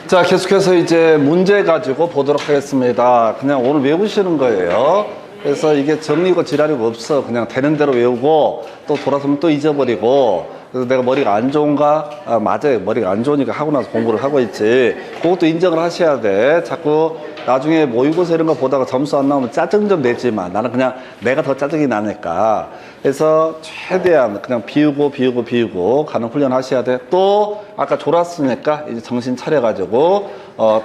자, 계속해서 이제 문제 가지고 보도록 하겠습니다. 그냥 오늘 외우시는 거예요. 그래서 이게 정리고 지랄이고 없어. 그냥 되는 대로 외우고 또 돌아서면 또 잊어버리고. 그래서 내가 머리가 안 좋은가? 아, 맞아요. 머리가 안 좋으니까 하고 나서 공부를 하고 있지. 그것도 인정을 하셔야 돼. 자꾸 나중에 모의고사 이런 거 보다가 점수 안 나오면 짜증 좀 내지만 나는 그냥 내가 더 짜증이 나니까. 그래서 최대한 그냥 비우고 가는 훈련 하셔야 돼. 또 아까 졸았으니까 이제 정신 차려가지고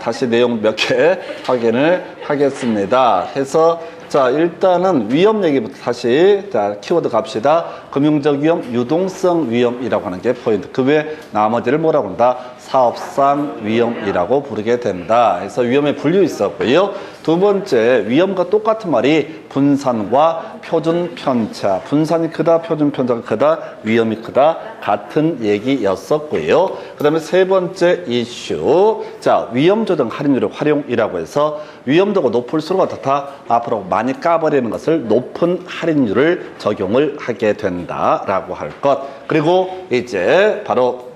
다시 내용 몇 개 확인을 하겠습니다. 해서 자, 일단은 위험 얘기부터 다시 자 키워드 갑시다. 금융적 위험, 유동성 위험이라고 하는 게 포인트. 그 외에 나머지를 뭐라고 한다? 사업상 위험이라고 부르게 된다. 그래서 위험의 분류 있었고요. 두 번째, 위험과 똑같은 말이 분산과 표준 편차. 분산이 크다, 표준 편차가 크다, 위험이 크다. 같은 얘기였었고요. 그 다음에 세 번째 이슈. 자, 위험 조정 할인율의 활용이라고 해서 위험도가 높을수록 어떻다? 앞으로 많이 까버리는 것을 높은 할인율을 적용을 하게 된다라고 할 것. 그리고 이제 바로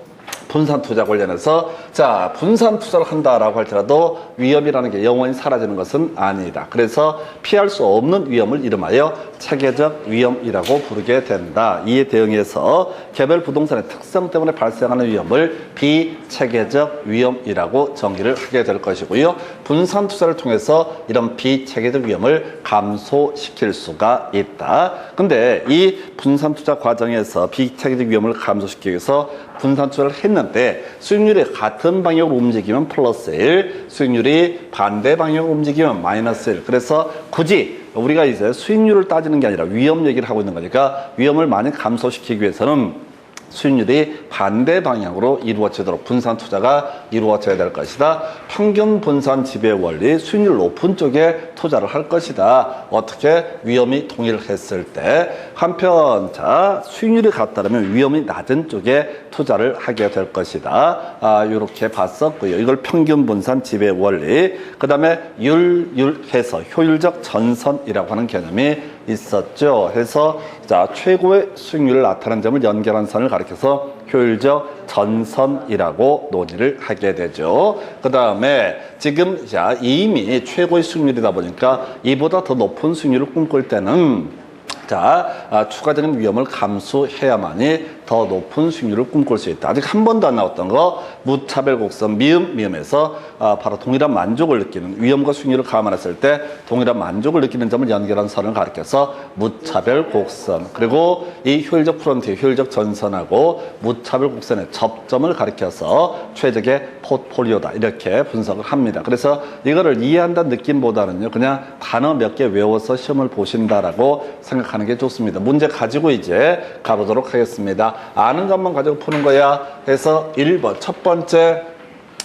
분산 투자 관련해서 자, 분산 투자를 한다라고 할지라도 위험이라는 게 영원히 사라지는 것은 아니다. 그래서 피할 수 없는 위험을 이름하여 체계적 위험이라고 부르게 된다. 이에 대응해서 개별 부동산의 특성 때문에 발생하는 위험을 비체계적 위험이라고 정의를 하게 될 것이고요. 분산 투자를 통해서 이런 비체계적 위험을 감소시킬 수가 있다. 근데 이 분산 투자 과정에서 비체계적 위험을 감소시키기 위해서 분산 투자를 했는데 수익률이 같은 방향으로 움직이면 플러스 1, 수익률이 반대 방향으로 움직이면 마이너스 1. 그래서 굳이 우리가 이제 수익률을 따지는 게 아니라 위험 얘기를 하고 있는 거니까 위험을 많이 감소시키기 위해서는 수익률이 반대 방향으로 이루어지도록 분산 투자가 이루어져야 될 것이다. 평균 분산 지배 원리, 수익률 높은 쪽에 투자를 할 것이다. 어떻게? 위험이 동일했을 때. 한편 자, 수익률이 같다면 위험이 낮은 쪽에 투자를 하게 될 것이다. 이렇게 봤었고요. 이걸 평균 분산 지배 원리. 그 다음에 율해서 효율적 전선이라고 하는 개념이 있었죠. 그래서 자, 최고의 수익률을 나타내는 점을 연결한 선을 가리켜서 효율적 전선이라고 논의를 하게 되죠. 그 다음에 지금 자, 이미 최고의 수익률이다 보니까 이보다 더 높은 수익률을 꿈꿀 때는 자, 추가적인 위험을 감수해야만이 더 높은 수익률을 꿈꿀 수 있다. 아직 한 번도 안 나왔던 거 무차별 곡선 미음에서 바로 동일한 만족을 느끼는 위험과 수익률을 감안했을 때 동일한 만족을 느끼는 점을 연결한 선을 가리켜서 무차별 곡선. 그리고 이 효율적 프론티어, 효율적 전선하고 무차별 곡선의 접점을 가리켜서 최적의 포트폴리오다. 이렇게 분석을 합니다. 그래서 이거를 이해한다는 느낌보다는요, 그냥 단어 몇 개 외워서 시험을 보신다라고 생각하는 게 좋습니다. 문제 가지고 이제 가보도록 하겠습니다. 아는 것만 가지고 푸는 거야 해서 1번 첫 번째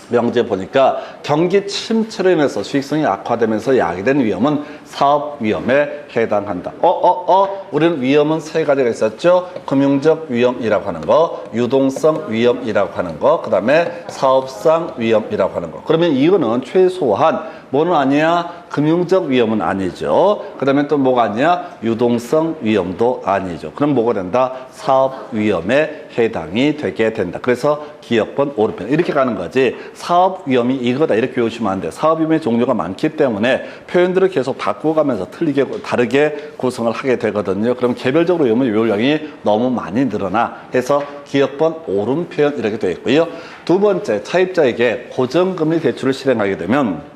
명제 보니까 경기 침체로 인해서 수익성이 악화되면서 야기된 위험은 사업 위험에 해당한다. 우리는 위험은 세 가지가 있었죠. 금융적 위험이라고 하는 거, 유동성 위험이라고 하는 거, 그 다음에 사업상 위험이라고 하는 거. 그러면 이거는 최소한 뭐는 아니야? 금융적 위험은 아니죠. 그 다음에 또 뭐가 아니야? 유동성 위험도 아니죠. 그럼 뭐가 된다? 사업 위험에 해당이 되게 된다. 그래서 기억번 오른편 이렇게 가는 거지. 사업 위험이 이거다 이렇게 외우시면 안 돼. 사업 위험의 종류가 많기 때문에 표현들을 계속 바꿔가면서 틀리게 다르게 구성을 하게 되거든요. 그럼 개별적으로 외우면 외울량이 너무 많이 늘어나 해서 기억번 오른편 이렇게 되어 있고요. 두 번째, 차입자에게 고정금리 대출을 실행하게 되면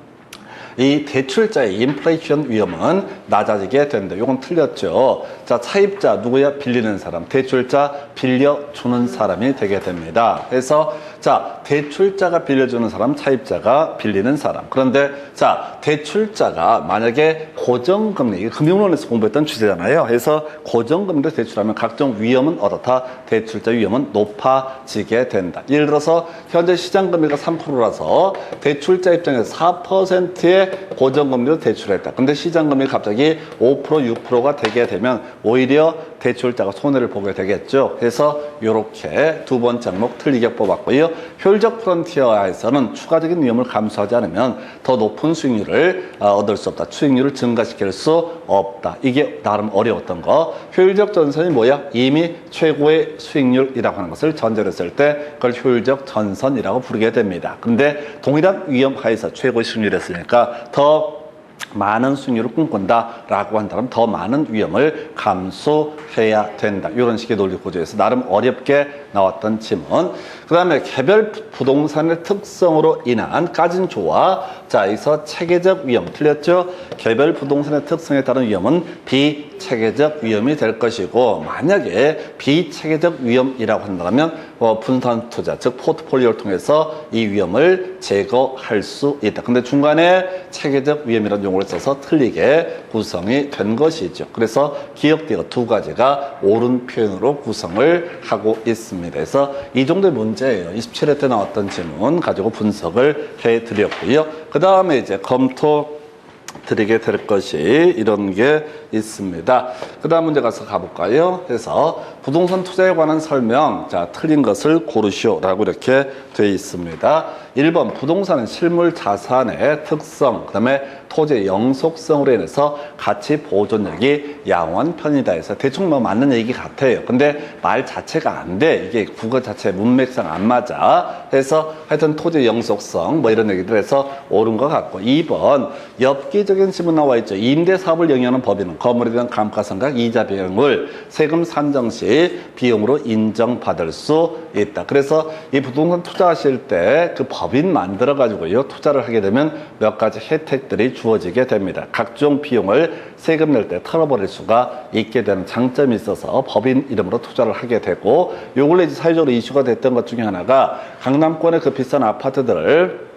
이 대출자의 인플레이션 위험은 낮아지게 된다. 이건 틀렸죠. 자, 차입자 누구야? 빌리는 사람. 대출자 빌려주는 사람이 되게 됩니다. 그래서 자, 대출자가 빌려주는 사람, 차입자가 빌리는 사람. 그런데 자, 대출자가 만약에 고정금리, 이게 금융론에서 공부했던 주제잖아요. 그래서 고정금리로 대출하면 각종 위험은 어떻다? 대출자 위험은 높아지게 된다. 예를 들어서 현재 시장금리가 3%라서 대출자 입장에서 4%의 고정금리로 대출했다. 근데 시장금리가 갑자기 5%, 6%가 되게 되면 오히려 대출자가 손해를 보게 되겠죠. 그래서 이렇게 두 번째 항목 틀리게 뽑았고요. 효율적 프론티어에서는 추가적인 위험을 감수하지 않으면 더 높은 수익률을 얻을 수 없다. 수익률을 증가시킬 수 없다. 이게 나름 어려웠던 거. 효율적 전선이 뭐야? 이미 최고의 수익률이라고 하는 것을 전제로 했을 때 그걸 효율적 전선이라고 부르게 됩니다. 그런데 동일한 위험 하에서 최고의 수익률이었으니까 더 많은 수익률을 꿈꾼다라고 한다면 더 많은 위험을 감수해야 된다. 이런 식의 논리 구조에서 나름 어렵게 나왔던 지문. 그 다음에 개별 부동산의 특성으로 인한 까진 조화. 자, 여기서 체계적 위험 틀렸죠? 개별 부동산의 특성에 따른 위험은 비체계적 위험이 될 것이고, 만약에 비체계적 위험이라고 한다면 분산 투자, 즉 포트폴리오를 통해서 이 위험을 제거할 수 있다. 근데 중간에 체계적 위험이라는 용어를 써서 틀리게 구성이 된 것이죠. 그래서 기억되어 두 가지가 옳은 표현으로 구성을 하고 있습니다. 그래서 이 정도의 문제예요. 27회 때 나왔던 질문 가지고 분석을 해드렸고요. 그 다음에 이제 검토 드리게 될 것이 이런 게 있습니다. 그 다음 문제 가볼까요? 그래서 부동산 투자에 관한 설명, 자, 틀린 것을 고르시오라고 이렇게 되어 있습니다. 1번, 부동산은 실물 자산의 특성, 그 다음에 토지의 영속성으로 인해서 가치 보존력이 양호한 편이다 해서 대충 뭐 맞는 얘기 같아요. 근데 말 자체가 안 돼. 이게 국어 자체 문맥상 안 맞아. 그래서 하여튼 토지의 영속성 뭐 이런 얘기들 해서 옳은 것 같고, 2번, 엽기적인 질문 나와 있죠. 임대사업을 영위하는 법인은 건물에 대한 감가상각 이자 비용을 세금 산정 시 비용으로 인정받을 수 있다. 그래서 이 부동산 투자하실 때 그 법인 만들어 가지고요 투자를 하게 되면 몇 가지 혜택들이 주어지게 됩니다. 각종 비용을 세금 낼 때 털어버릴 수가 있게 되는 장점이 있어서 법인 이름으로 투자를 하게 되고, 요 근래 사회적으로 이슈가 됐던 것 중에 하나가 강남권의 그 비싼 아파트들을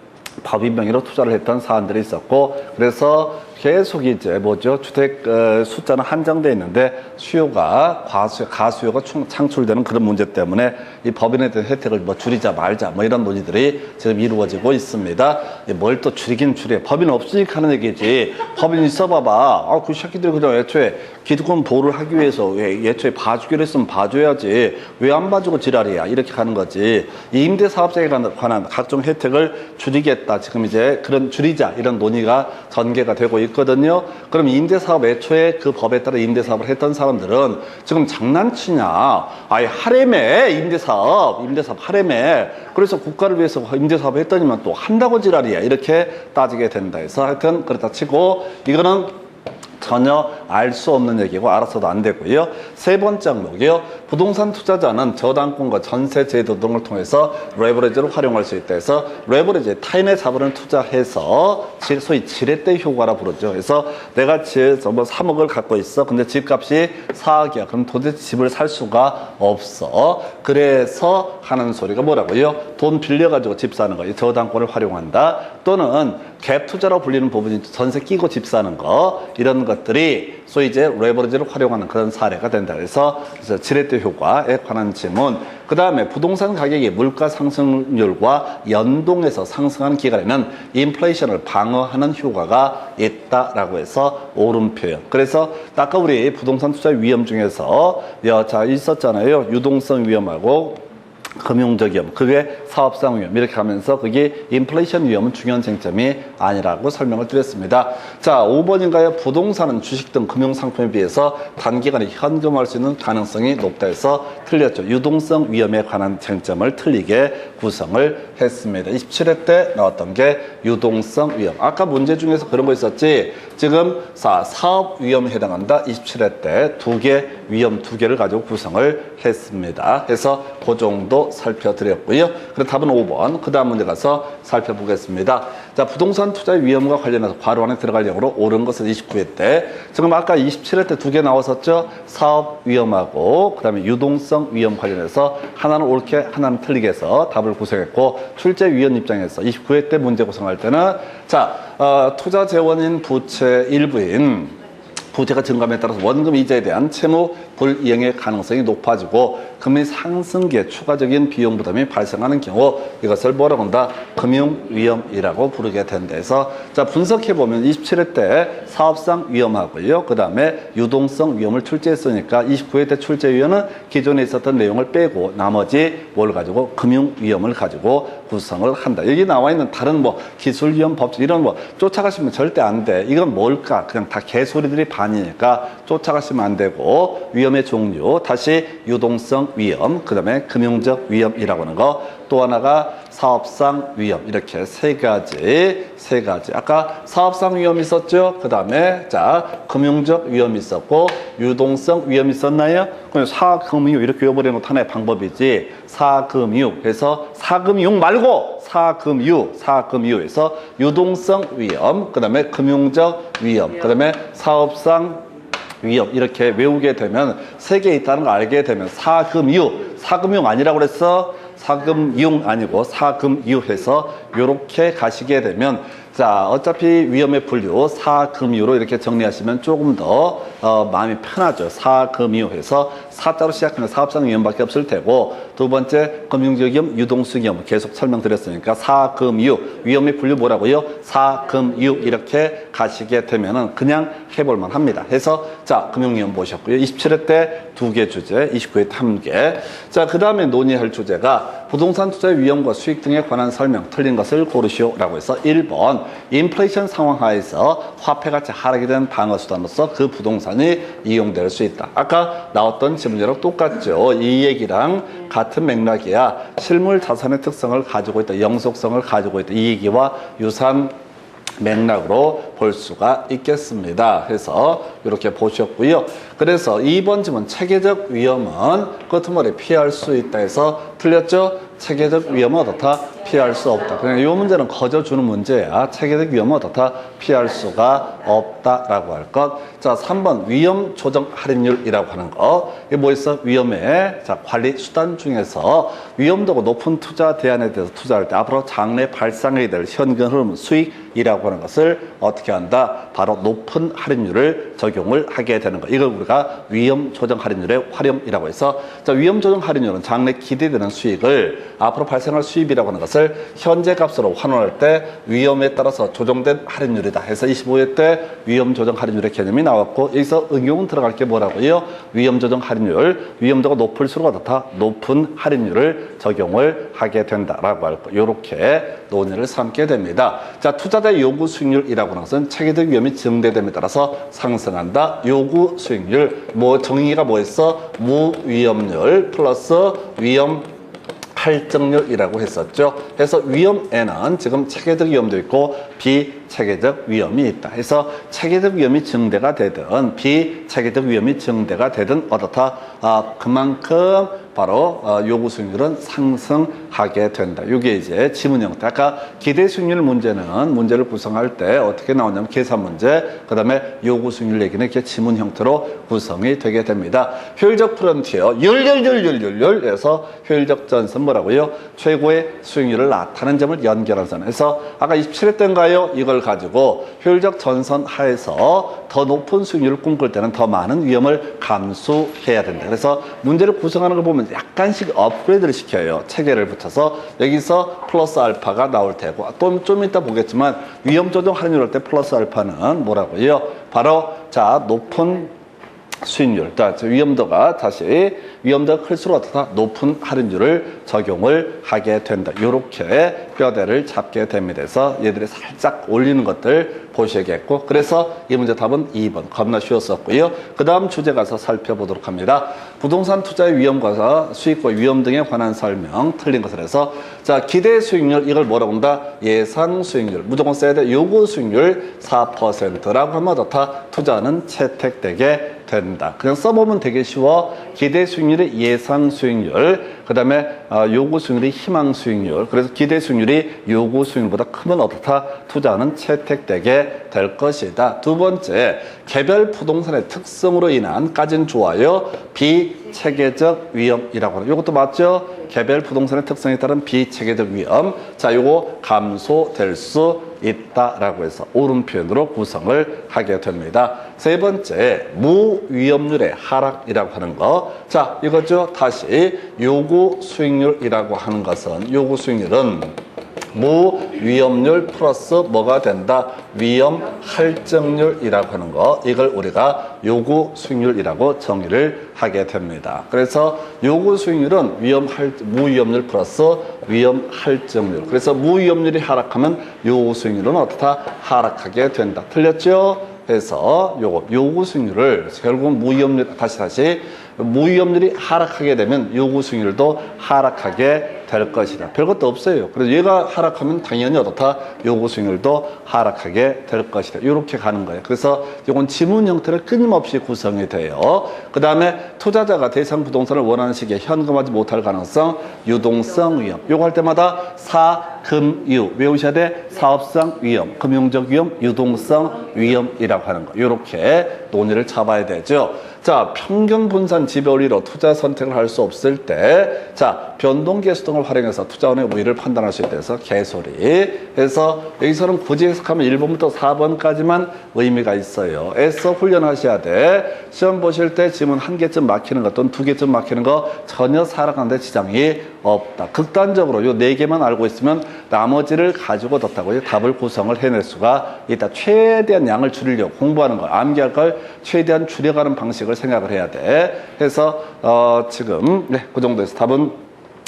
법인 명의로 투자를 했던 사안들이 있었고, 그래서 계속 이제 주택 숫자는 한정돼 있는데 수요가 가수요가 창출되는 그런 문제 때문에 이 법인에 대한 혜택을 뭐 줄이자 말자 뭐 이런 논의들이 지금 이루어지고 있습니다. 뭘 또 줄이긴 줄여. 법인 없으니까 하는 얘기지. 법인 있어봐봐. 그 새끼들이 그냥 애초에 기득권 보호를 하기 위해서 애초에 봐주기로 했으면 봐줘야지. 왜 안 봐주고 지랄이야. 이렇게 가는 거지. 이 임대사업자에 관한 각종 혜택을 줄이겠다. 지금 이제 그런 줄이자 이런 논의가 전개가 되고 있거든요. 그럼 임대사업 애초에 그 법에 따라 임대사업을 했던 사람들은 지금 장난치냐. 아예 하래매 임대사업 하래매. 그래서 국가를 위해서 임대사업을 했더니만 또 한다고 지랄이야. 이렇게 따지게 된다 해서 하여튼 그렇다 치고 이거는 전혀 알 수 없는 얘기고 알아서도 안 되고요. 세 번째 항목이요. 부동산 투자자는 저당권과 전세 제도 등을 통해서 레버리지를 활용할 수 있다 해서 레버리지 타인의 자본을 투자해서 소위 지렛대 효과라 부르죠. 그래서 내가 뭐 3억을 갖고 있어. 근데 집값이 4억이야. 그럼 도대체 집을 살 수가 없어. 그래서 하는 소리가 뭐라고요? 돈 빌려가지고 집 사는 거예요. 저당권을 활용한다. 또는 갭 투자로 불리는 부분이 전세 끼고 집 사는 거 이런 것들이 소위 이제 레버리지를 활용하는 그런 사례가 된다. 그래서 지렛대 효과에 관한 질문. 그 다음에 부동산 가격이 물가 상승률과 연동해서 상승하는 기간에는 인플레이션을 방어하는 효과가 있다라고 해서 옳은 표현. 그래서 아까 우리 부동산 투자 위험 중에서 있었잖아요. 유동성 위험하고 금융적 위험, 그게 사업상 위험 이렇게 하면서 그게 인플레이션 위험은 중요한 쟁점이 아니라고 설명을 드렸습니다. 자, 5번인가요? 부동산은 주식 등 금융상품에 비해서 단기간에 현금화할 수 있는 가능성이 높다 해서 틀렸죠. 유동성 위험에 관한 쟁점을 틀리게 구성을 했습니다. 27회 때 나왔던 게 유동성 위험. 아까 문제 중에서 그런 거 있었지. 지금 사업 위험에 해당한다. 27회 때 위험 두 개를 가지고 구성을 했습니다. 그래서 그 정도 살펴드렸고요. 그럼 답은 5번. 그 다음 문제 가서 살펴보겠습니다. 자, 부동산 투자의 위험과 관련해서 괄호 안에 들어갈 영어로 옳은 것은 29회 때. 지금 아까 27회 때 두 개 나왔었죠. 사업 위험하고 그 다음에 유동성 위험 관련해서 하나는 옳게 하나는 틀리게 해서 답을 구성했고, 출제위원 입장에서 29회 때 문제 구성할 때는 투자 재원인 부채 일부인 부채가 증감에 따라서 원금 이자에 대한 채무 불이행의 가능성이 높아지고 금리 상승기에 추가적인 비용 부담이 발생하는 경우 이것을 뭐라고 한다? 금융위험이라고 부르게 된다 해서 자 분석해보면 27회 때 사업상 위험하고요. 그 다음에 유동성 위험을 출제했으니까 29회 때 출제위원은 기존에 있었던 내용을 빼고 나머지 뭘 가지고 금융위험을 가지고 구성을 한다. 여기 나와 있는 다른 뭐 기술위험 법칙 이런 뭐 쫓아가시면 절대 안 돼. 이건 뭘까? 그냥 다 개소리들이 반이니까 쫓아가시면 안 되고 위험의 종류 다시 유동성 위험 그 다음에 금융적 위험이라고 하는 거 또 하나가 사업상 위험 이렇게 세 가지 아까 사업상 위험이 있었죠. 그 다음에 자 금융적 위험이 있었고 유동성 위험이 있었나요? 그럼 사금융 이렇게 외워버리는 것도 하나의 방법이지 사금융 그래서 사금융 말고 사금융에서 유동성 위험 그 다음에 금융적 위험 그 다음에 사업상 위험 이렇게 외우게 되면 세 개 있다는 걸 알게 되면 사금융 아니라고 그랬어? 사금융 아니고 사금유해서 이렇게 가시게 되면 자 어차피 위험의 분류 사금유로 이렇게 정리하시면 조금 더 마음이 편하죠. 사금유해서 사자로 시작하는 사업상 위험밖에 없을 테고 두 번째 금융적 위험 유동성 위험 계속 설명드렸으니까 사금유 위험의 분류 뭐라고요? 사금유 이렇게 가시게 되면은 그냥 해볼만 합니다. 해서 자 금융위험 보셨고요. 27회 때 2개 주제 29회 때 1개 자 그 다음에 논의할 주제가 부동산 투자의 위험과 수익 등에 관한 설명 틀린 것을 고르시오라고 해서 1번 인플레이션 상황 하에서 화폐 가치 하락이 된 방어 수단으로서 그 부동산이 이용될 수 있다. 아까 나왔던 질문이랑 똑같죠. 이 얘기랑 같은 맥락이야. 실물 자산의 특성을 가지고 있다. 영속성을 가지고 있다. 이 얘기와 유사한 맥락으로 볼 수가 있겠습니다. 그래서 이렇게 보셨고요. 그래서 2번 질문 체계적 위험은 끄트머리 피할 수 있다 해서 틀렸죠? 체계적 위험은 어떻다? 피할 수 없다. 그냥 이 문제는 거저주는 문제야. 체계적 위험은 어떻다? 피할 수가 없다라고 할 것. 자, 3번 위험 조정 할인율이라고 하는 거. 이게 뭐 있어? 위험의 자, 관리 수단 중에서 위험도가 높은 투자 대안에 대해서 투자할 때 앞으로 장래 발생하게 될 현금 흐름 수익이라고 하는 것을 어떻게 한다? 바로 높은 할인율을 적용을 하게 되는 거. 이걸 우리가 위험 조정 할인율의 활용이라고 해서 자, 위험 조정 할인율은 장래 기대되는 수익을 앞으로 발생할 수입이라고 하는 것을 현재 값으로 환원할 때 위험에 따라서 조정된 할인율이다 해서 25회 때 위험 조정 할인율의 개념이 나왔고 여기서 응용은 들어갈 게 뭐라고요? 위험 조정 할인율 위험도가 높을수록 어떻다? 높은 할인율을 적용을 하게 된다라고 할 거. 이렇게 논의를 삼게 됩니다. 자, 투자자 요구 수익률이라고 하는 것은 체계적 위험이 증대됨에 따라서 상승한다. 요구 수익률 뭐 정의가 뭐였어? 무위험률 플러스 위험 할증률이라고 했었죠. 그래서 위험에는 지금 체계적 위험도 있고 비체계적 위험이 있다. 해서 체계적 위험이 증대가 되든 비체계적 위험이 증대가 되든 어떻다? 그만큼 바로 요구 수익률은 상승하게 된다. 이게 이제 지문 형태. 아까 기대 수익률 문제는 문제를 구성할 때 어떻게 나오냐면 계산 문제, 그 다음에 요구 수익률 얘기는 이렇게 지문 형태로 구성이 되게 됩니다. 효율적 프론티어, 열에서 효율적 전선 뭐라고요? 최고의 수익률을 나타내는 점을 연결한 선. 해서 아까 27회 때인가요? 이걸 가지고 효율적 전선 하에서 더 높은 수익률을 꿈꿀 때는 더 많은 위험을 감수해야 된다. 그래서 문제를 구성하는 걸 보면 약간씩 업그레이드를 시켜요. 체계를 붙여서 여기서 플러스 알파가 나올 테고 또 좀 이따 보겠지만 위험 조정 할인율 할 때 플러스 알파는 뭐라고요? 바로 자 높은 수익률, 위험도가 클수록 어떻다? 높은 할인율을 적용을 하게 된다. 이렇게 뼈대를 잡게 됩니다. 그래서 얘들이 살짝 올리는 것들 보셔야겠고, 그래서 이 문제 답은 2번. 겁나 쉬웠었고요. 그 다음 주제 가서 살펴보도록 합니다. 부동산 투자의 위험과 수익과 위험 등에 관한 설명, 틀린 것을 해서, 자, 기대 수익률, 이걸 뭐라고 한다? 예상 수익률. 무조건 써야 돼. 요구 수익률 4%라고 하면 어떻다? 투자는 채택되게 된다. 그냥 써보면 되게 쉬워. 기대 수익률이 예상 수익률, 그 다음에 요구 수익률이 희망 수익률. 그래서 기대 수익률이 요구 수익률보다 크면 어떻다? 투자는 채택되게 될 것이다. 두 번째, 개별 부동산의 특성으로 인한 까진 좋아요. 비체계적 위험이라고 하는. 이것도 맞죠? 개별 부동산의 특성에 따른 비체계적 위험. 자, 요거 감소될 수 있다라고 해서 옳은 표현으로 구성을 하게 됩니다. 세 번째, 무위험률의 하락이라고 하는 거. 자, 이거죠. 다시 요구 수익률이라고 하는 것은, 요구 수익률은 무위험률 플러스 뭐가 된다? 위험 할증률이라고 하는 거, 이걸 우리가 요구 수익률이라고 정의를 하게 됩니다. 그래서 요구 수익률은 무위험률 플러스 위험 할증률. 그래서 무위험률이 하락하면 요구 수익률은 어떻다? 하락하게 된다. 틀렸죠? 그래서 요구 수익률을 결국은 무위험률, 다시 무위험률이 하락하게 되면 요구 수익률도 하락하게 될 것이다. 별것도 없어요. 그래서 얘가 하락하면 당연히 어떻다? 요구 수익률도 하락하게 될 것이다. 이렇게 가는 거예요. 그래서 이건 지문 형태로 끊임없이 구성이 돼요. 그 다음에 투자자가 대상 부동산을 원하는 시기에 현금하지 못할 가능성, 유동성 위험. 요거 할 때마다 사금유 외우셔야 돼. 사업성 위험, 금융적 위험, 유동성 위험이라고 하는 거. 이렇게 논의를 잡아야 되죠. 자, 평균 분산 지배원리로 투자 선택을 할 수 없을 때, 자, 변동계수 등을 활용해서 투자원의 우위를 판단할 수 있다 해서 개소리. 그래서 여기서는 굳이 해석하면 1번부터 4번까지만 의미가 있어요. 애써 훈련하셔야 돼. 시험 보실 때 지문 1개쯤 막히는 것 또는 2개쯤 막히는 거 전혀 살아가는데 지장이 없다. 극단적으로 요 4개만 알고 있으면 나머지를 가지고 뒀다고 답을 구성을 해낼 수가 있다. 최대한 양을 줄이려고 공부하는 걸, 암기할 걸 최대한 줄여가는 방식을 생각을 해야 돼. 그래서 지금 그 정도에서 답은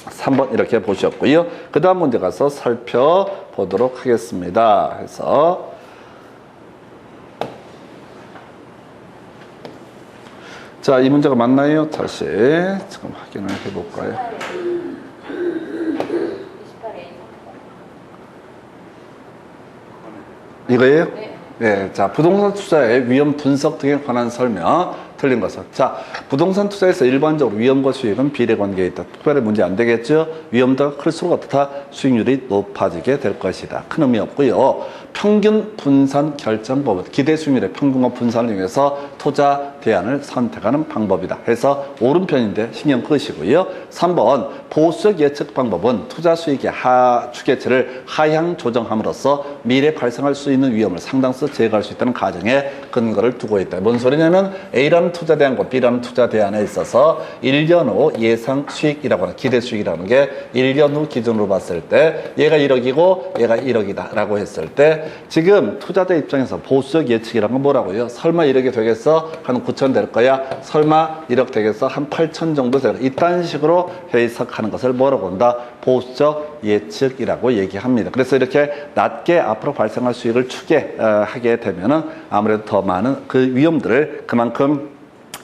3번 이렇게 보셨고요. 그 다음 문제 가서 살펴보도록 하겠습니다. 그래서 자, 이 문제가 맞나요? 다시 지금 확인을 해볼까요? 이거예요? 네. 자, 부동산 투자의 위험 분석 등에 관한 설명. 틀린 것은. 자, 부동산 투자에서 일반적으로 위험과 수익은 비례관계에 있다. 특별히 문제 안 되겠죠? 위험도가 클수록 어떻다? 수익률이 높아지게 될 것이다. 큰 의미 없고요. 평균 분산 결정법은 기대 수익률의 평균과 분산을 이용해서 투자 대안을 선택하는 방법이다. 해서 오른편인데 신경 끄시고요. 3번 보수적 예측 방법은 투자 수익의 추계치를 하향 조정함으로써 미래 발생할 수 있는 위험을 상당수 제거할 수 있다는 가정에 근거를 두고 있다. 뭔 소리냐면 A라는 투자 대안과 B라는 투자 대안에 있어서 1년 후 예상 수익이라고 하는 기대 수익이라는 게 1년 후 기준으로 봤을 때 얘가 1억이고 얘가 1억이다 라고 했을 때 지금 투자자 입장에서 보수적 예측이라는 건 뭐라고요? 설마 1억이 되겠어? 한 9천 될 거야? 설마 1억 되겠어? 한 8천 정도 될 거야? 이딴 식으로 해석하는 것을 뭐라고 한다? 보수적 예측이라고 얘기합니다. 그래서 이렇게 낮게 앞으로 발생할 수익을 추계하게 되면은 아무래도 더 많은 그 위험들을 그만큼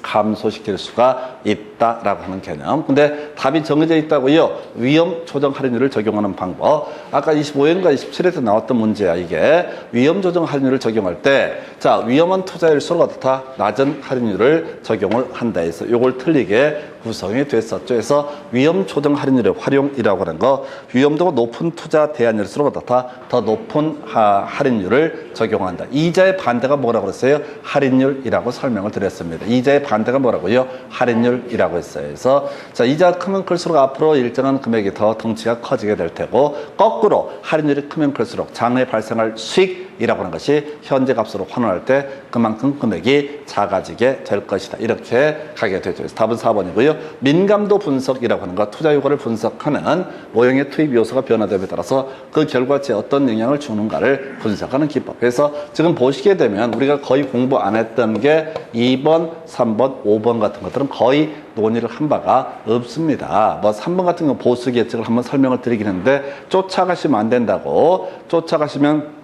감소시킬 수가 있다라고 하는 개념. 근데 답이 정해져 있다고요. 위험 조정 할인율을 적용하는 방법. 아까 25회인가 27회에서 나왔던 문제야, 이게. 위험 조정 할인율을 적용할 때, 자, 위험한 투자일수록 어떻다? 낮은 할인율을 적용을 한다 해서 요걸 틀리게 구성이 됐었죠. 그래서 위험 조정 할인율의 활용이라고 하는 거, 위험도가 높은 투자 대안일수록 어떻다? 더 높은 할인율을 적용한다. 이자의 반대가 뭐라고 그랬어요? 할인율이라고 설명을 드렸습니다. 이자의 반대가 뭐라고요? 할인율이라고 했어요. 그래서 자, 이자가 크면 클수록 앞으로 일정한 금액이 더 덩치가 커지게 될 테고, 거꾸로 할인율이 크면 클수록 장래 발생할 수익이라고 하는 것이 현재 값으로 환원할 때 그만큼 금액이 작아지게 될 것이다. 이렇게 가게 되죠. 그래서 답은 4번이고요. 민감도 분석이라고 하는 것, 투자 효과를 분석하는 모형의 투입 요소가 변화됨에 따라서 그 결과치에 어떤 영향을 주는가를 분석하는 기법. 그래서 지금 보시게 되면 우리가 거의 공부 안 했던 게 2번, 3번, 5번 같은 것들은 거의 논의를 한 바가 없습니다. 뭐 3번 같은 건 보수 예측을 한번 설명을 드리긴 했는데 쫓아가시면 안 된다고. 쫓아가시면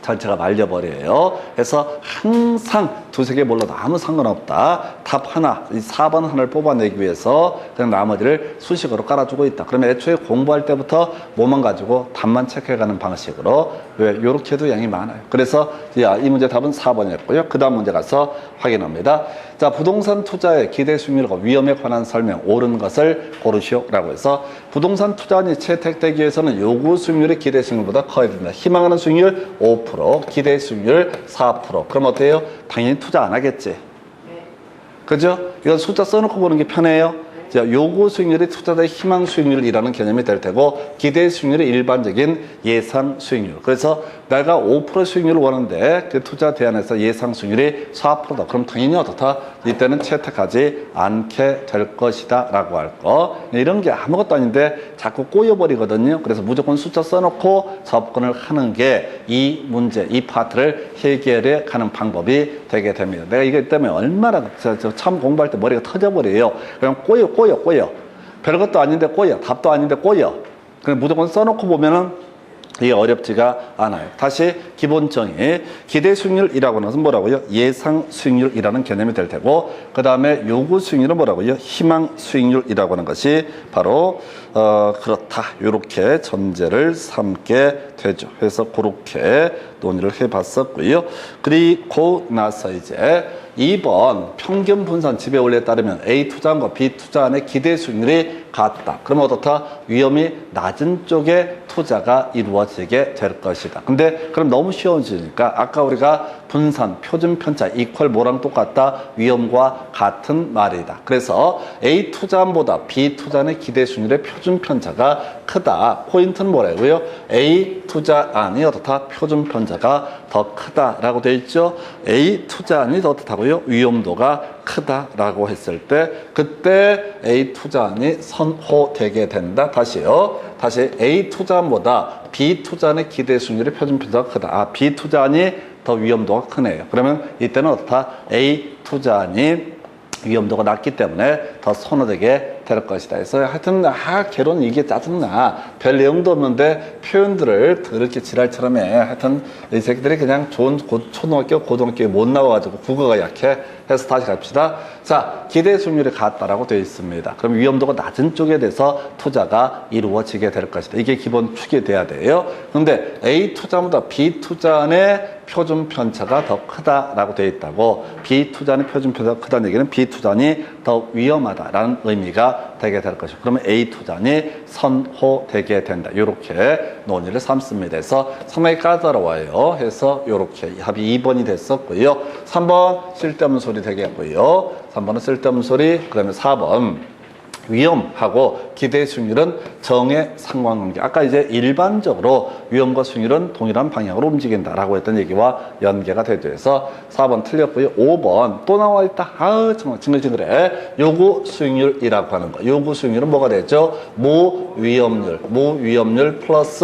전체가 말려버려요. 그래서 항상 두세 개 몰라도 아무 상관없다. 답 하나, 이 4번 하나를 뽑아내기 위해서 그냥 나머지를 수식으로 깔아주고 있다. 그러면 애초에 공부할 때부터 뭐만 가지고 답만 체크해가는 방식으로 왜 이렇게 해도 양이 많아요. 그래서 이 문제 답은 4번이었고요. 그 다음 문제 가서 확인합니다. 자, 부동산 투자의 기대 수익률과 위험에 관한 설명, 옳은 것을 고르시오라고 해서 부동산 투자원이 채택되기 위해서는 요구 수익률이 기대 수익률보다 커야 된다. 희망하는 수익률 5%, 기대 수익률 4%. 그럼 어때요? 당연히 투자 안 하겠지. 그죠? 이건 숫자 써놓고 보는 게 편해요. 자, 요구 수익률이 투자자의 희망 수익률이라는 개념이 될 테고, 기대 수익률이 일반적인 예상 수익률. 그래서 내가 5% 수익률을 원하는데 그 투자 대안에서 예상 수익률이 4%다. 그럼 당연히 어떻다? 이때는 채택하지 않게 될 것이다 라고 할 거. 이런 게 아무것도 아닌데 자꾸 꼬여버리거든요. 그래서 무조건 숫자 써놓고 접근을 하는 게 이 문제, 이 파트를 해결해 가는 방법이 되게 됩니다. 내가 이것 때문에 얼마나 처음 공부할 때 머리가 터져버려요. 그냥 꼬여. 별것도 아닌데 꼬여. 답도 아닌데 꼬여. 그냥 무조건 써놓고 보면은 이게 어렵지가 않아요. 다시 기본 정의, 기대 수익률이라고 하는 것은 뭐라고요? 예상 수익률이라는 개념이 될 테고, 그 다음에 요구 수익률은 뭐라고요? 희망 수익률이라고 하는 것이 바로 그렇다, 이렇게 전제를 삼게 되죠. 그래서 그렇게 논의를 해봤었고요. 그리고 나서 이제 2번 평균 분산 지배 원리에 따르면 A 투자안과 B 투자안의 기대 수익률이 같다. 그러면 어떻다? 위험이 낮은 쪽에 투자가 이루어지게 될 것이다. 근데 그럼 너무 쉬워지니까 아까 우리가 분산, 표준 편차, 이퀄 뭐랑 똑같다? 위험과 같은 말이다. 그래서 A 투자안보다 B 투자안의 기대 수익률의 표준 편차가 크다. 포인트는 뭐라고요? A 투자안이 어떻다? 표준 편차가 더 크다라고 되어 있죠. A 투자안이 더 어떻다고요? 위험도가 크다라고 했을 때 그때 A 투자안이 선호되게 된다. 다시요. 다시 A 투자안보다 B 투자안의 기대 수익률의 표준 편차가 크다. B 투자안이 더 위험도가 크네요. 그러면 이때는 어떻다? A 투자안이 위험도가 낮기 때문에 더 선호되게 될 것이다. 그래서 하여튼 개론 이게 짜증나. 별 내용도 없는데 표현들을 더럽게 지랄처럼 해. 하여튼 이 새끼들이 그냥 좋은 초등학교, 고등학교에 못 나와가지고 국어가 약해. 해서 다시 갑시다. 자, 기대 수익률이 같다라고 되어 있습니다. 그럼 위험도가 낮은 쪽에 대해서 투자가 이루어지게 될 것이다. 이게 기본 축이 돼야 돼요. 근데 A 투자보다 B 투자안의 표준 편차가 더 크다라고 되어 있다고. B 투자안의 표준 편차가 크다는 얘기는 B 투자안이 더 위험하다라는 의미가 되게 될 것이고, 그러면 A 투자안이 선호되게 된다. 이렇게 논의를 삼습니다. 그래서 상당히 까다로워요. 해서 이렇게 합이 2번이 됐었고요. 3번 쓸데없는 소리 되겠고요. 3번은 쓸데없는 소리. 그 다음에 4번 위험하고 기대 수익률은 정의 상관관계. 아까 이제 일반적으로 위험과 수익률은 동일한 방향으로 움직인다라고 했던 얘기와 연계가 되죠. 그래서 4번 틀렸고요. 5번 또 나와 있다. 정말 징글징글해. 요구 수익률이라고 하는 거. 요구 수익률은 뭐가 되죠? 모위험률 플러스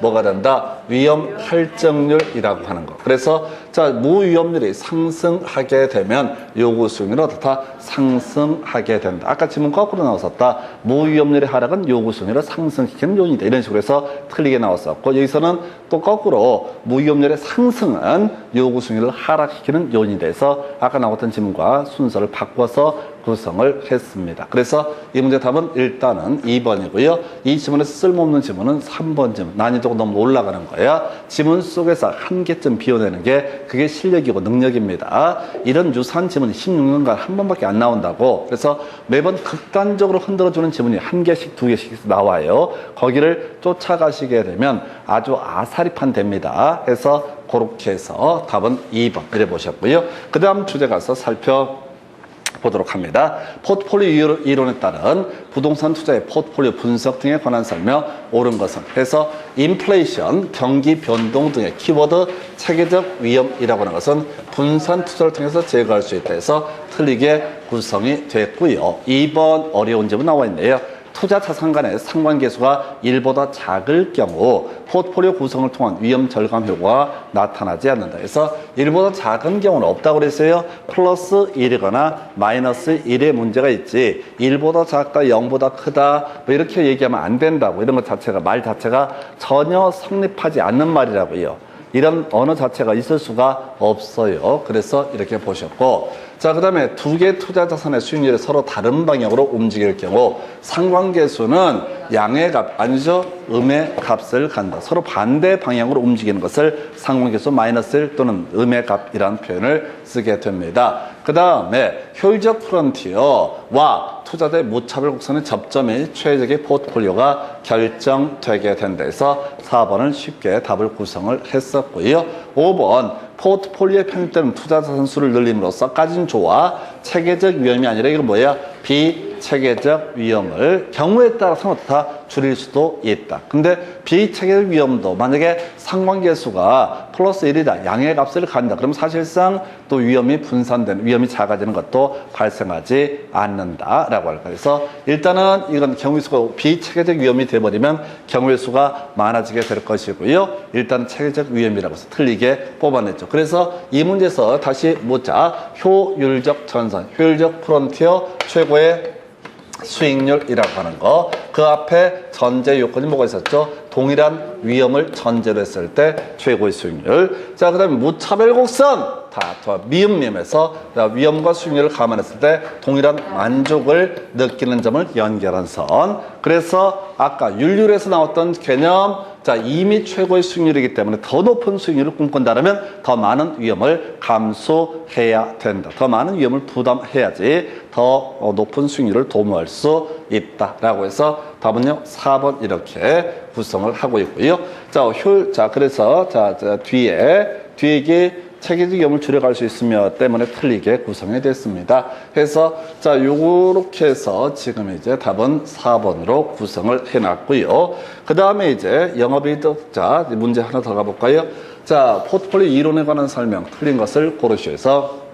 뭐가 된다? 위험 할증률이라고 하는 거. 그래서 자, 모위험률이 상승하게 되면 요구 수익률은 어떻다? 상승하게 된다. 아까 지문 거꾸로 나왔었다. 모위험률의 하락은 요구 수익률을 상승시키는 요인이다. 이런 식으로 해서 틀리게 나왔었고, 여기서는 또 거꾸로 모위험률의 상승은 요구 수익률을 하락시키는 요인이 돼서 아까 나왔던 지문과 순서를 바꿔서 구성을 했습니다. 그래서 이 문제 답은 일단은 2번이고요. 이 지문에서 쓸모없는 지문은 3번 지문. 난이도가 너무 올라가는 거야. 지문 속에서 한 개쯤 비워내는 게 그게 실력이고 능력입니다. 이런 유사한 지문이 16년간 한 번밖에 안 나온다고. 그래서 매번 극단적으로 흔들어주는 지문이 한 개씩 두 개씩 나와요. 거기를 쫓아가시게 되면 아주 아사리판 됩니다. 해서 그렇게 해서 답은 2번 이래 보셨고요. 그 다음 주제 가서 보도록 합니다. 포트폴리오 이론에 따른 부동산 투자의 포트폴리오 분석 등에 관한 설명. 옳은 것은 해서 인플레이션, 경기 변동 등의 키워드 체계적 위험이라고 하는 것은 분산 투자를 통해서 제거할 수 있다 해서 틀리게 구성이 됐고요. 2번 어려운 점은 나와 있네요. 투자 자산 간의 상관계수가 1보다 작을 경우 포트폴리오 구성을 통한 위험 절감 효과가 나타나지 않는다. 그래서 1보다 작은 경우는 없다고 그랬어요. 플러스 1이거나 마이너스 1의 문제가 있지 1보다 작다, 0보다 크다 뭐 이렇게 얘기하면 안 된다고. 이런 것 자체가, 말 자체가 전혀 성립하지 않는 말이라고요. 이런 언어 자체가 있을 수가 없어요. 그래서 이렇게 보셨고, 자, 그 다음에 두 개 투자 자산의 수익률이 서로 다른 방향으로 움직일 경우 상관계수는 양의 값, 아니죠? 음의 값을 간다. 서로 반대 방향으로 움직이는 것을 상관계수 마이너스 1 또는 음의 값이라는 표현을 쓰게 됩니다. 그 다음에 효율적 프론티어와 투자자의 무차별 곡선의 접점이 최적의 포트폴리오가 결정되게 된다 해서 4번을 쉽게 답을 구성을 했었고요. 5번 포트폴리오에 편입되는 투자 자산 수를 늘림으로써 까진 조화, 체계적 위험이 아니라 이건 뭐야? 비체계적 위험을 경우에 따라서는 다 줄일 수도 있다. 근데 비체계적 위험도 만약에 상관계수가 플러스 1이다. 양의 값을 간다. 그럼 사실상 또 위험이 분산되는, 위험이 작아지는 것도 발생하지 않는다라고 할까. 그래서 일단은 이건 경우의 수가 비체계적 위험이 돼버리면 경우의 수가 많아지게 될 것이고요. 일단 체계적 위험이라고 해서 틀리게 뽑아냈죠. 그래서 이 문제에서 다시 보자. 효율적 전선, 효율적 프론티어 최고의 수익률이라고 하는 거. 그 앞에 전제 요건이 뭐가 있었죠? 동일한 위험을 전제로 했을 때 최고의 수익률. 자, 그 다음에 무차별 곡선. 미음미음에서 위험과 수익률을 감안했을 때 동일한 만족을 느끼는 점을 연결한 선. 그래서 아까 율률에서 나왔던 개념, 자, 이미 최고의 수익률이기 때문에 더 높은 수익률을 꿈꾼다면 더 많은 위험을 감수해야 된다. 더 많은 위험을 부담해야지 더 높은 수익률을 도모할 수 있다라고 해서 답은요 4번 이렇게 구성을 하고 있고요. 자, 그래서 뒤에 이게 체계적 위험을 줄여갈 수 있으며 때문에 틀리게 구성이 됐습니다. 해서 자, 요렇게 해서 지금 이제 답은 4번으로 구성을 해놨고요. 그 다음에 이제 영업이득, 자, 문제 하나 더 가볼까요? 자, 포트폴리오 이론에 관한 설명, 틀린 것을 고르시오에서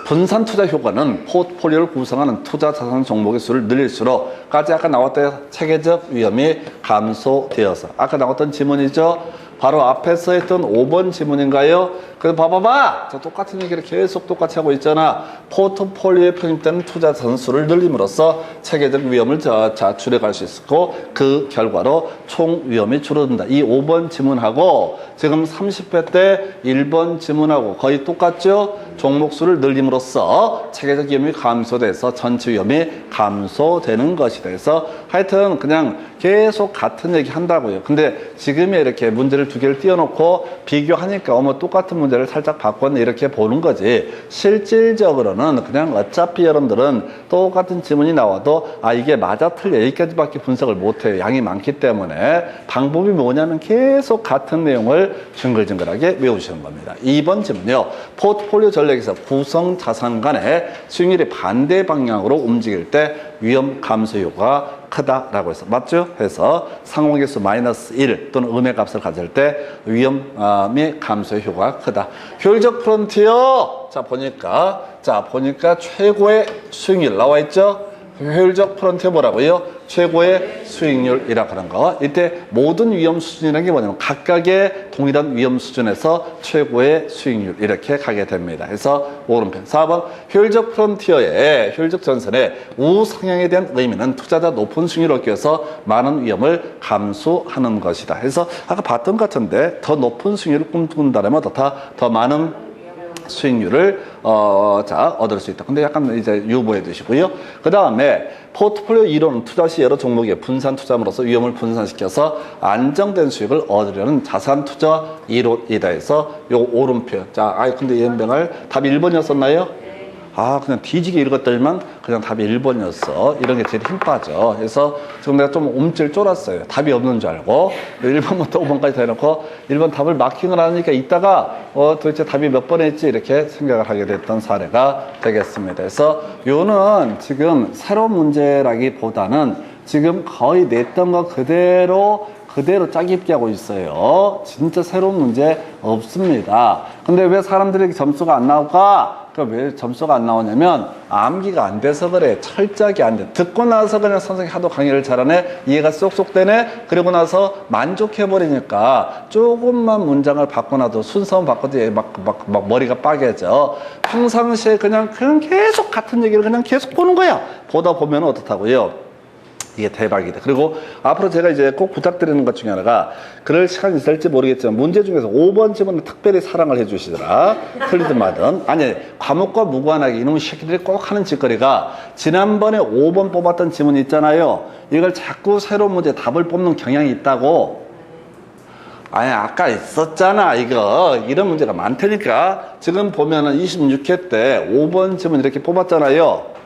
분산 투자 효과는 포트폴리오를 구성하는 투자 자산 종목의 수를 늘릴수록 까지 아까 나왔던 체계적 위험이 감소되어서 아까 나왔던 지문이죠. 바로 앞에서 했던 5번 지문인가요? 그래서 봐봐봐! 저 똑같은 얘기를 계속 똑같이 하고 있잖아. 포트폴리오에 편입되는 투자 전수를 늘림으로써 체계적 위험을 줄여갈 수 있고 그 결과로 총 위험이 줄어든다. 이 5번 지문하고 지금 30회 때 1번 지문하고 거의 똑같죠? 종목 수를 늘림으로써 체계적 위험이 감소돼서 전체 위험이 감소되는 것이 돼서 하여튼 그냥 계속 같은 얘기 한다고요. 근데 지금이 이렇게 문제를 두 개를 띄워놓고 비교하니까 똑같은 문제를 살짝 바꿨네 이렇게 보는 거지. 실질적으로는 그냥 어차피 여러분들은 똑같은 지문이 나와도 이게 맞아 틀려 여기까지밖에 분석을 못해요. 양이 많기 때문에 방법이 뭐냐면 계속 같은 내용을 징글징글하게 외우시는 겁니다. 2번 지문요. 포트폴리오 전략에서 구성 자산 간의 수익률이 반대 방향으로 움직일 때 위험 감소 효과가 크다라고 해서 맞죠? 해서 상호계수 마이너스 1 또는 음의 값을 가질 때 위험이 감소 효과가 크다. 효율적 프론티어 보니까 최고의 수익률 나와 있죠? 효율적 프론티어 뭐라고요? 최고의 수익률이라고 하는 거. 이때 모든 위험 수준이라는 게 뭐냐면 각각의 동일한 위험 수준에서 최고의 수익률 이렇게 가게 됩니다. 그래서 오른편 4번 효율적 프론티어의 효율적 전선의 우상향에 대한 의미는 투자자 높은 수익률을 얻기 위해서 많은 위험을 감수하는 것이다. 그래서 아까 봤던 것 같은데 더 높은 수익률을 꿈꾼다면 더 많은 수익률을 얻을 수 있다. 근데 약간 이제 유보해 두시고요. 그 다음에 포트폴리오 이론은 투자 시 여러 종목의 분산 투자함으로써 위험을 분산시켜서 안정된 수익을 얻으려는 자산 투자 이론이다 해서 요 오른표. 근데 연병할 답이 1번이었었나요? 그냥 뒤지게 읽었더니만 그냥 답이 1번이었어. 이런 게 제일 힘 빠져. 그래서 지금 내가 좀 움찔 쫄았어요. 답이 없는 줄 알고. 1번부터 5번까지 다 해놓고 1번 답을 마킹을 하니까 이따가 도대체 답이 몇 번 했지 이렇게 생각을 하게 됐던 사례가 되겠습니다. 그래서 요는 지금 새로운 문제라기보다는 지금 거의 냈던 거 그대로 짜깁기 하고 있어요. 진짜 새로운 문제 없습니다. 근데 왜 사람들이 점수가 안 나올까? 왜 점수가 안 나오냐면 암기가 안 돼서 그래. 철저하게 안 돼. 듣고 나서 그냥 선생님이 하도 강의를 잘하네. 이해가 쏙쏙 되네. 그리고 나서 만족해버리니까 조금만 문장을 바꿔놔도 순서만 바꿔도 막 머리가 빠개져. 평상시에 그냥 계속 같은 얘기를 그냥 계속 보는 거야. 보다 보면 어떻다고요? 이게 대박이다. 그리고 앞으로 제가 이제 꼭 부탁드리는 것 중에 하나가 그럴 시간이 있을지 모르겠지만 문제 중에서 5번 지문은 특별히 사랑을 해주시더라. 틀리든 말든. 아니 과목과 무관하게 이놈의 새끼들이 꼭 하는 짓거리가 지난번에 5번 뽑았던 지문 있잖아요. 이걸 자꾸 새로운 문제 답을 뽑는 경향이 있다고. 아까 있었잖아 이거. 이런 문제가 많다니까. 지금 보면은 26회 때 5번 지문 이렇게 뽑았잖아요.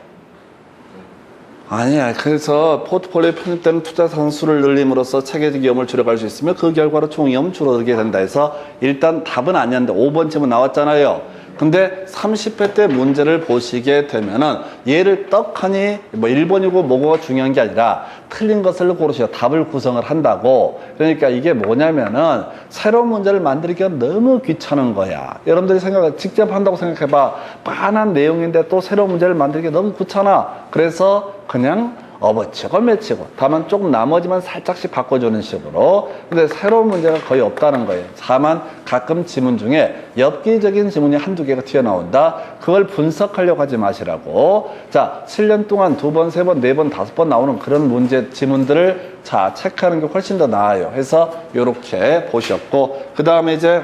그래서 포트폴리오에 편입되는 투자 산수를 늘림으로써 체계적 위험을 줄여갈 수 있으며 그 결과로 총 위험 줄어들게 된다 해서 일단 답은 아니었는데 5번쯤은 나왔잖아요. 근데 30회 때 문제를 보시게 되면은 얘를 떡하니 뭐 1번이고 뭐고가 중요한 게 아니라 틀린 것을 고르셔 답을 구성을 한다고. 그러니까 이게 뭐냐면은 새로운 문제를 만들기가 너무 귀찮은 거야. 여러분들이 직접 한다고 생각해봐. 빤한 내용인데 또 새로운 문제를 만들기 너무 귀찮아. 그래서 그냥 어버치고 매치고 다만 조금 나머지만 살짝씩 바꿔주는 식으로. 근데 새로운 문제가 거의 없다는 거예요. 다만 가끔 지문 중에 엽기적인 지문이 한두 개가 튀어나온다. 그걸 분석하려고 하지 마시라고. 자, 7년 동안 2번, 3번, 4번, 5번 나오는 그런 문제 지문들을 자 체크하는 게 훨씬 더 나아요. 해서 이렇게 보셨고, 그 다음에 이제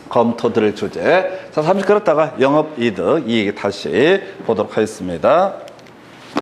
검토 드릴 주제. 자, 잠시 그렇다가 영업이득 이 얘기 다시 보도록 하겠습니다.